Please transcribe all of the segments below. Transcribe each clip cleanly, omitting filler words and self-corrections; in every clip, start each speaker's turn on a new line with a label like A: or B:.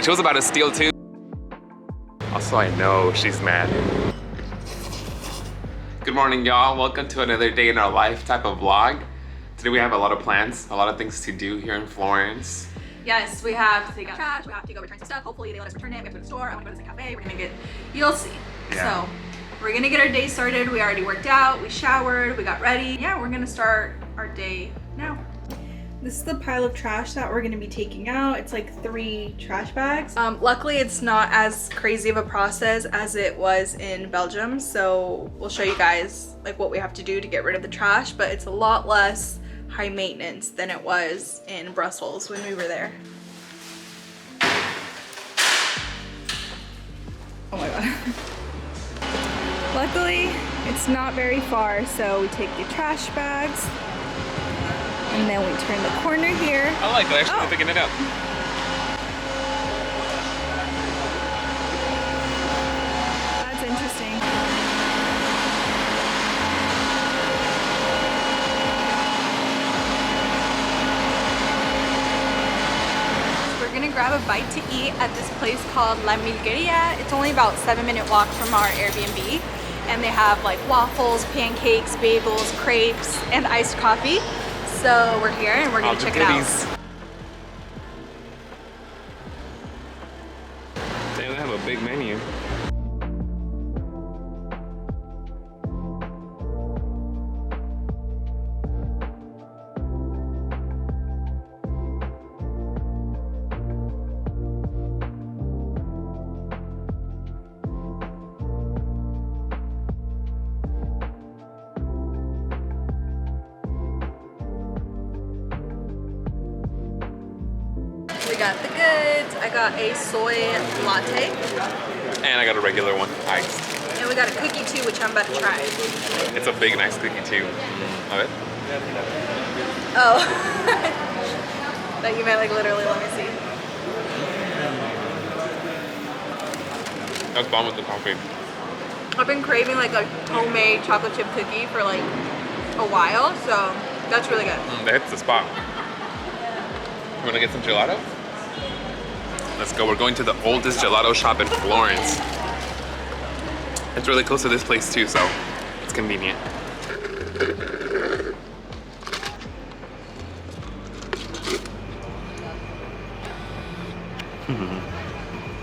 A: She was about to steal too. Also, I know she's mad. Good morning, y'all. Welcome to another day in our life type of vlog. Today we have a lot of plans, a lot of things to do here in Florence.
B: Yes, we have to take out trash, we have to go return some stuff. Hopefully they let us return it. We have to go to the store, I want to go to the cafe. We're gonna get, you'll see.
A: Yeah.
B: So we're gonna get our day started. We already worked out, we showered, we got ready. Yeah, we're gonna start our day now. This is the pile of trash that we're gonna be taking out. It's like 3 trash bags. Luckily it's not as crazy of a process as it was in Belgium. So we'll show you guys like what we have to do to get rid of the trash, but it's a lot less high maintenance than it was in Brussels when we were there. Oh my god. Luckily, it's not very far, so we take the trash bags and then we turn the corner here.
A: I like it, actually picking it up.
B: That's interesting. We're gonna grab a bite to eat at this place called La Milgueria. It's only about 7-minute walk from our Airbnb. And they have like waffles, pancakes, bagels, crepes, and iced coffee. So we're here and we're gonna check it out.
A: Damn, they have a big menu.
B: We got the goods. I got a soy latte.
A: And I got a regular one, iced.
B: And we got a cookie too, which I'm about to try.
A: It's a big, nice cookie too. Love it.
B: Oh. That you meant like literally, let me see.
A: That's bomb with the coffee.
B: I've been craving like a homemade chocolate chip cookie for like a while, so that's really good.
A: That hits the spot. You wanna get some gelato? Let's go. We're going to the oldest gelato shop in Florence. It's really close to this place too, so it's convenient.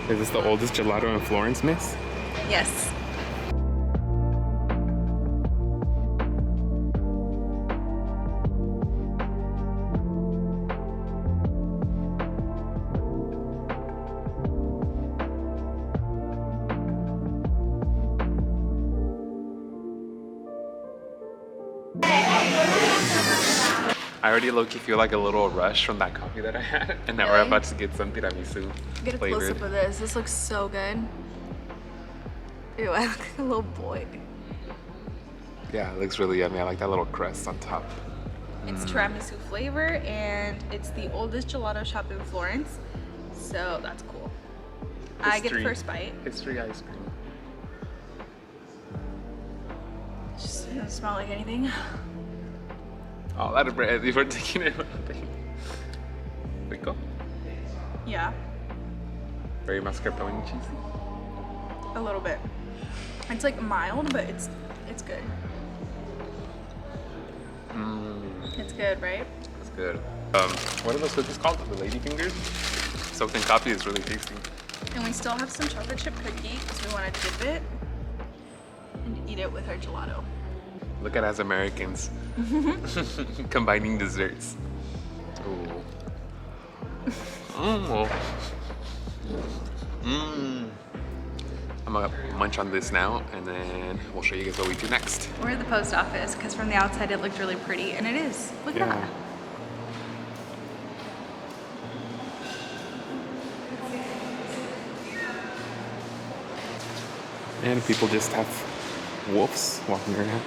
A: Is this the oldest gelato in Florence, miss?
B: Yes.
A: I already low-key feel like a little rush from that coffee that I had. And now we're about to get some tiramisu
B: Get a close up of this. This looks so good. Ew, I look like a little boy.
A: Yeah, it looks really yummy. I like that little crust on top.
B: It's tiramisu flavor and it's the oldest gelato shop in Florence. So that's cool. I get the first bite.
A: History ice cream.
B: Just doesn't smell like anything.
A: Oh, a lot of bread. You were taking it. Rico?
B: Yeah,
A: Very mascarpone cheesy.
B: a little bit. It's like mild, but it's good. It's good, right?
A: It's good. What are those cookies called? The lady fingers? Soaked in coffee is really tasty.
B: And we still have some chocolate chip cookie because we want to dip it and eat it with our gelato.
A: Look at us Americans combining desserts. Ooh. I'm gonna munch on this now and then we'll show you guys what we do next.
B: We're at the post office because from the outside it looked really pretty, and it is. Look at that.
A: And people just have wolves walking around.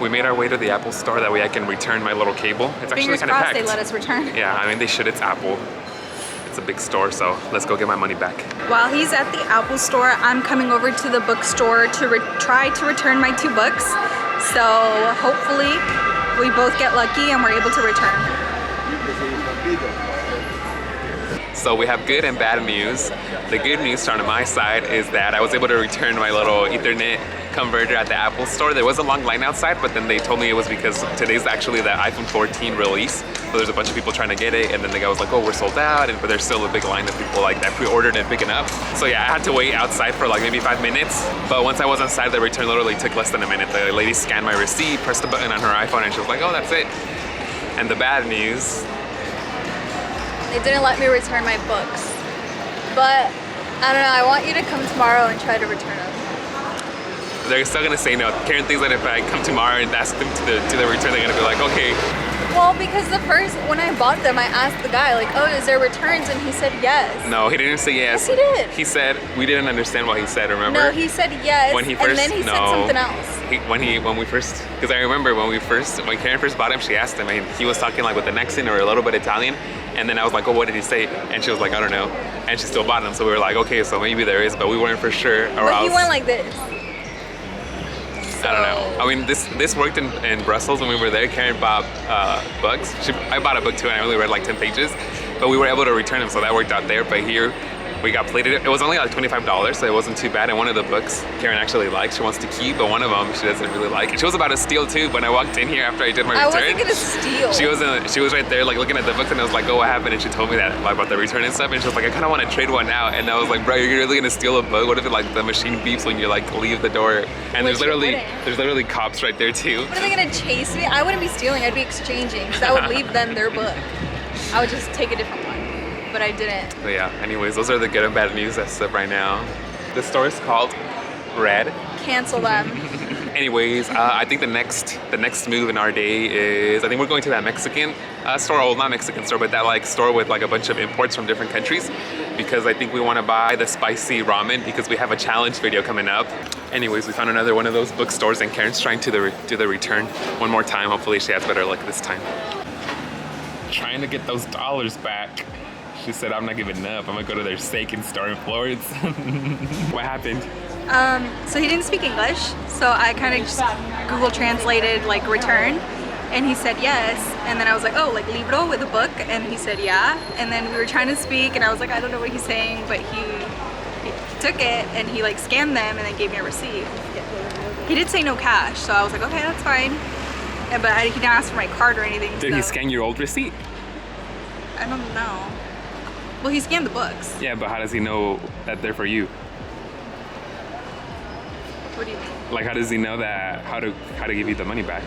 A: We made our way to the Apple store. That way I can return my little cable. It's actually
B: Fingers
A: kind of
B: crossed
A: packed.
B: they let us return.
A: Yeah, I mean they should. It's Apple. It's a big store, so let's go get my money back.
B: While he's at the Apple store, I'm coming over to the bookstore to try to return my 2 books. So hopefully we both get lucky and we're able to return.
A: So we have good and bad news. The good news on my side is that I was able to return my little Ethernet converter at the Apple store. There was a long line outside, but then they told me it was because today's actually the iPhone 14 release. So there's a bunch of people trying to get it, and then the guy was like, oh, we're sold out, but there's still a big line of people like that pre-ordered and picking up. So yeah, I had to wait outside for like maybe 5 minutes, but once I was inside, the return literally took less than a minute. The lady scanned my receipt, pressed the button on her iPhone, and she was like, oh, that's it. And the bad news,
C: they didn't let me return my books. But I don't know, I want you to come tomorrow and try to return them.
A: they're still gonna say no. Karen thinks that if I come tomorrow and ask them to the return, they're gonna be like, okay.
C: Well, because when I bought them, I asked the guy, like, oh, is there returns? And he said yes.
A: No, he didn't say yes.
C: Yes, he did.
A: He said, we didn't understand what he said, remember?
C: No, he said yes,
A: when he first,
C: and then he said something else.
A: Because I remember when Karen first bought him, she asked him, and he was talking like with an accent or a little bit Italian, and then I was like, oh, what did he say? And she was like, I don't know. And she still bought them, so we were like, okay, so maybe there is, but we weren't for sure. Or
C: But
A: else,
C: he went like this.
A: I don't know. I mean, this worked in Brussels when we were there. Karen bought books. I bought a book too, and I only read like 10 pages, but we were able to return them, so that worked out there. But here, we got plated. It was only like $25, so it wasn't too bad. And one of the books Karen actually likes, she wants to keep, but one of them she doesn't really like. She was about to steal too when I walked in here after I did my return.
C: I wasn't gonna steal.
A: She was right there like looking at the books, and I was like, oh, what happened? And she told me that about the return and stuff, and she was like, I kind of want to trade one out. And I was like, bro, you're really gonna steal a book? What if it like the machine beeps when you like leave the door? And there's literally cops right there too.
C: What, are they gonna chase me? I wouldn't be stealing, I'd be exchanging, because I would leave them their book. I would just take a different one. But I didn't.
A: But yeah, anyways, those are the good and bad news as of right now. The store is called Red.
C: Cancel them.
A: Anyways, I think the next move in our day is, I think we're going to that Mexican store, well, not Mexican store, but that like store with like a bunch of imports from different countries, because I think we want to buy the spicy ramen because we have a challenge video coming up. Anyways, we found another one of those bookstores, and Karen's trying to do the return one more time. Hopefully she has better luck this time. Trying to get those dollars back. She said, I'm not giving up. I'm gonna go to their steak and store in Florence. What happened?
B: So he didn't speak English, so I kind of just Google translated like return, and he said yes, and then I was like, oh, like libro with a book, and he said yeah, and then we were trying to speak, and I was like, I don't know what he's saying, but he took it, and he like scanned them, and then gave me a receipt. He did say no cash, so I was like, okay, that's fine, but he didn't ask for my card or anything.
A: Did he scan your old receipt?
B: I don't know. Well, he scanned the books.
A: Yeah, but how does he know that they're for you?
B: What do you mean?
A: Like, how does he know that, how to give you the money back?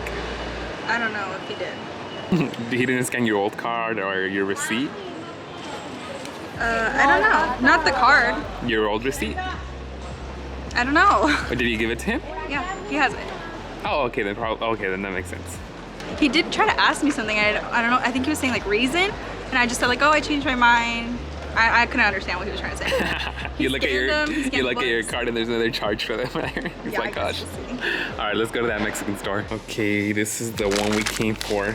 B: I don't know if he did.
A: He didn't scan your old card or your receipt?
B: I don't know. Not the card.
A: Your old receipt?
B: I don't know.
A: Or did you give it to him?
B: Yeah, he has it.
A: Oh, okay, then that makes sense.
B: He did try to ask me something. I don't know. I think he was saying like reason, and I just said like, oh, I changed my mind. I couldn't understand what he was trying to say.
A: You look at your card and there's another charge for them there. It's
B: Yeah,
A: like, gosh. All right, let's go to that Mexican store. Okay, this is the one we came for.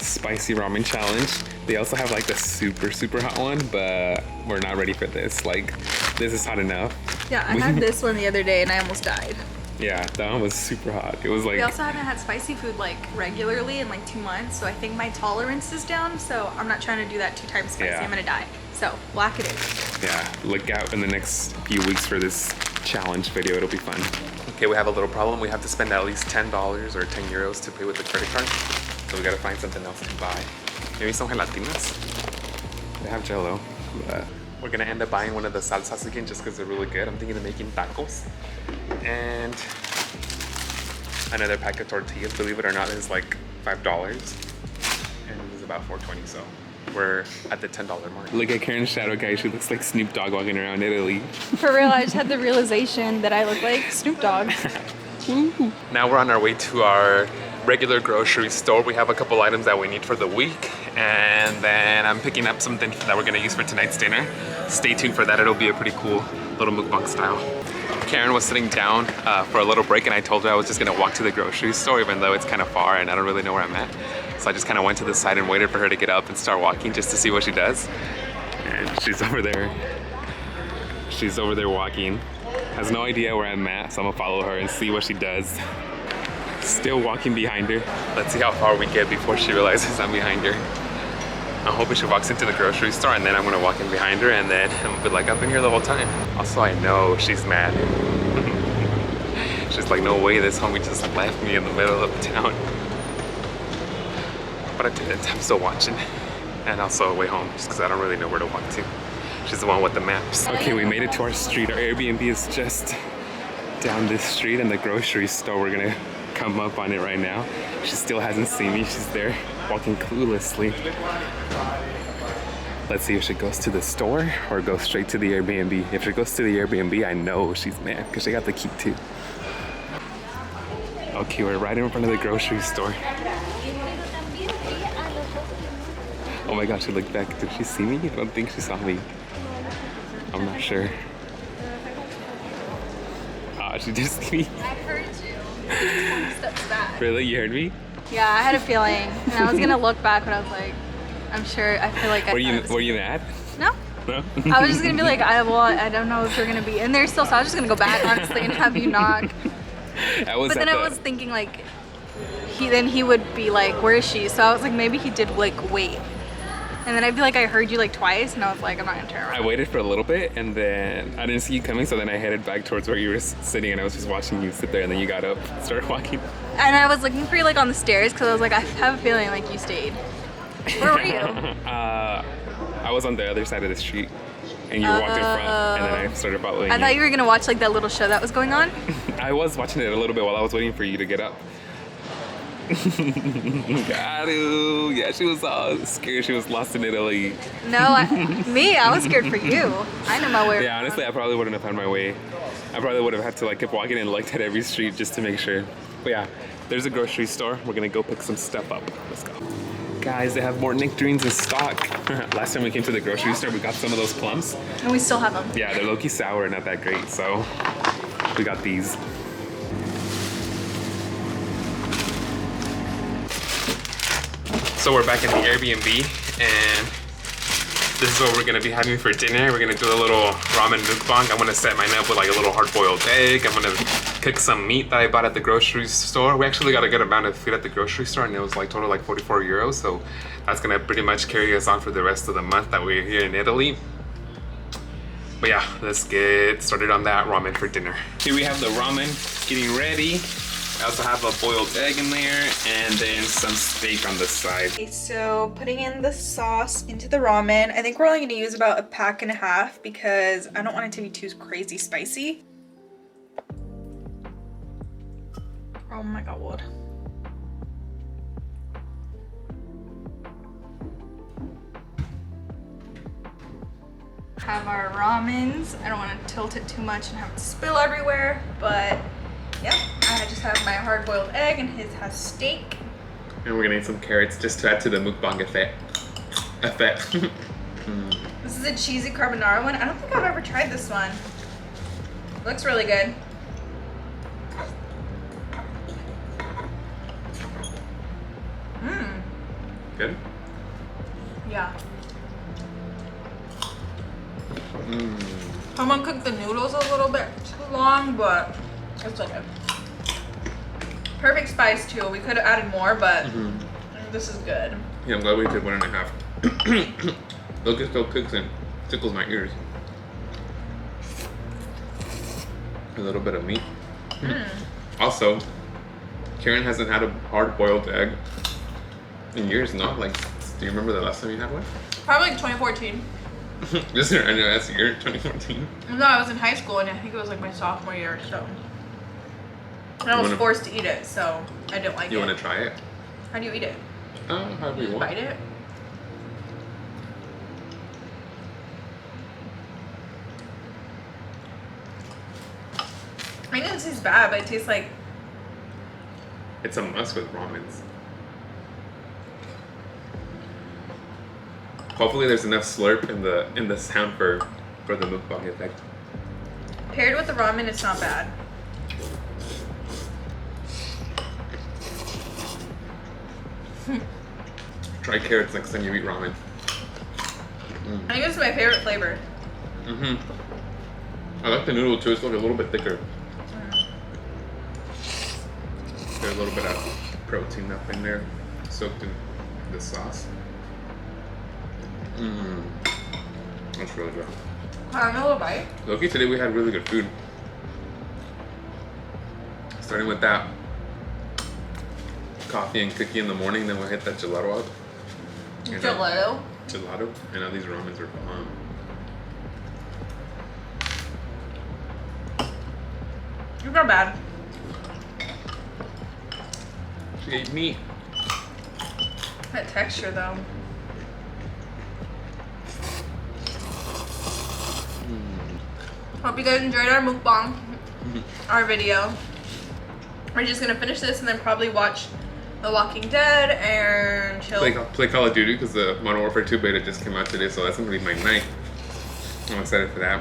A: Spicy ramen challenge. They also have like the super, super hot one, but we're not ready for this. Like, this is hot enough.
C: Yeah, I had this one the other day and I almost died.
A: Yeah, that one was super hot. It was like...
C: We also haven't had spicy food like regularly in like 2 months, so I think my tolerance is down, so I'm not trying to do that 2 times spicy.
A: Yeah.
C: I'm gonna die. So, whack it in.
A: Yeah, look out in the next few weeks for this challenge video. It'll be fun. Okay, we have a little problem. We have to spend at least $10 or 10 euros to pay with the credit card. So we gotta find something else to buy. Maybe some gelatinas. They have Jello, but we're gonna end up buying one of the salsas again just because they're really good. I'm thinking of making tacos. And another pack of tortillas, believe it or not, is like $5. And it's about $4.20, so we're at the $10 mark. Look at Karen's shadow, guys. She looks like Snoop Dogg walking around Italy.
C: For real, I just had the realization that I look like Snoop Dogg.
A: Now we're on our way to our regular grocery store. We have a couple items that we need for the week, and then I'm picking up something that we're gonna use for tonight's dinner. Stay tuned for that. It'll be a pretty cool little mukbang style. Karen was sitting down for a little break, and I told her I was just gonna walk to the grocery store even though it's kind of far and I don't really know where I'm at. So I just kind of went to the side and waited for her to get up and start walking just to see what she does. And she's over there. She's over there walking. Has no idea where I'm at, so I'm gonna follow her and see what she does. Still walking behind her. Let's see how far we get before she realizes I'm behind her. I'm hoping she walks into the grocery store and then I'm gonna walk in behind her and then I'm gonna be like, I've been here the whole time. Also, I know she's mad. She's like, no way, this homie just left me in the middle of town. But I didn't, I'm still watching. And also way home, just because I don't really know where to walk to. She's the one with the maps. Okay, we made it to our street. Our Airbnb is just down this street and the grocery store. We're gonna come up on it right now. She still hasn't seen me. She's there walking cluelessly. Let's see if she goes to the store or goes straight to the Airbnb. If she goes to the Airbnb, I know she's mad because she got the key too. Okay, we're right in front of the grocery store. Oh my gosh, she looked back. Did she see me? I don't think she saw me. I'm not sure. Ah, she did see me.
C: I heard you. Steps back.
A: Really? You heard me?
C: Yeah, I had a feeling. And I was gonna look back, but I was like, I'm sure, I feel like I
A: Were you mad?
C: No.
A: No?
C: I was just gonna be like, I don't know if you're gonna be in there still, so I was just gonna go back, honestly, and have you knock. But then I was thinking like, he would be like, where is she? So I was like, maybe he did like wait. And then I'd be like, I heard you like twice, and I was like, I'm not gonna turn around.
A: I waited for a little bit, and then I didn't see you coming, so then I headed back towards where you were sitting, and I was just watching you sit there, and then you got up, started walking.
C: And I was looking for you like on the stairs, because I was like, I have a feeling like you stayed. Where were you?
A: I was on the other side of the street, and you walked in front, and then I started following you.
C: I thought you were gonna watch like that little show that was going on.
A: I was watching it a little bit while I was waiting for you to get up. Got you. Yeah, she was all scared. She was lost in Italy.
C: No, I was scared for you. I know my way.
A: Yeah, honestly, I probably wouldn't have found my way. I probably would have had to like keep walking and looked at every street just to make sure. But yeah, there's a grocery store. We're gonna go pick some stuff up. Let's go. Guys, they have more nectarines in stock. Last time we came to the grocery store, we got some of those plums.
C: And we still have them.
A: Yeah, they're low-key sour, not that great. So we got these. So we're back at the Airbnb, and this is what we're gonna be having for dinner. We're gonna do a little ramen mukbang. I'm gonna set mine up with like a little hard-boiled egg. I'm gonna cook some meat that I bought at the grocery store. We actually got a good amount of food at the grocery store, and it was like total like 44 euros. So that's gonna pretty much carry us on for the rest of the month that we're here in Italy. But yeah, let's get started on that ramen for dinner. Here we have the ramen getting ready. I also have a boiled egg in there and then some steak on the side.
B: Okay, so putting in the sauce into the ramen. I think we're only going to use about 1.5 packs because I don't want it to be too crazy spicy. Oh my god. Have our ramens. I don't want to tilt it too much and have it spill everywhere, but yeah, I just have my hard-boiled egg and his has steak.
A: And we're gonna eat some carrots just to add to the mukbang effect.
B: This is a cheesy carbonara one. I don't think I've ever tried this one. Looks really good. Mmm.
A: Good?
B: Yeah.
A: Mmm.
B: Someone cooked the noodles a little bit too long, but it's okay. Perfect spice too. We could have added more, but this is good.
A: Yeah, I'm glad we did 1.5. Look, it still cooks and tickles my ears. A little bit of meat. Also, Karen hasn't had a hard-boiled egg in years, no? Like, do you remember the last time you had one?
B: Probably like 2014.
A: This year, I know that's year 2014.
B: No, I was in high school and I think it was like my sophomore year, so. And I was forced to eat it, so I didn't like it.
A: You want to try it?
B: How do you eat it?
A: However you want.
B: Bite it? I think it tastes bad, but it tastes like...
A: It's a must with ramens. Hopefully there's enough slurp in the sound for the mukbang effect.
B: Paired with the ramen, it's not bad.
A: Try carrots next time you eat ramen.
B: I think this is my favorite flavor.
A: I like the noodle too. It's like a little bit thicker. There's a little bit of protein up in there, soaked in the sauce. Mmm. That's really good.
B: Caramel bite.
A: Loki, today we had really good food. Starting with that coffee and cookie in the morning, then we'll hit that gelato up.
B: Gelato.
A: Gelato. I know these ramens are bomb.
B: It's not bad.
A: She ate meat.
B: That texture though. Hope you guys enjoyed our mukbang, our video. We're just gonna finish this and then probably watch The Walking Dead and chill.
A: Play Call of Duty because the Modern Warfare 2 beta just came out today, so that's gonna be my night. I'm excited for that.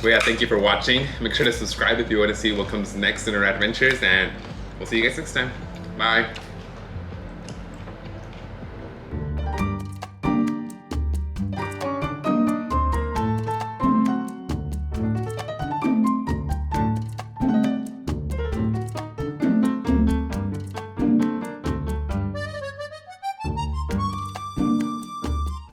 A: But yeah, thank you for watching. Make sure to subscribe if you want to see what comes next in our adventures, and we'll see you guys next time. Bye.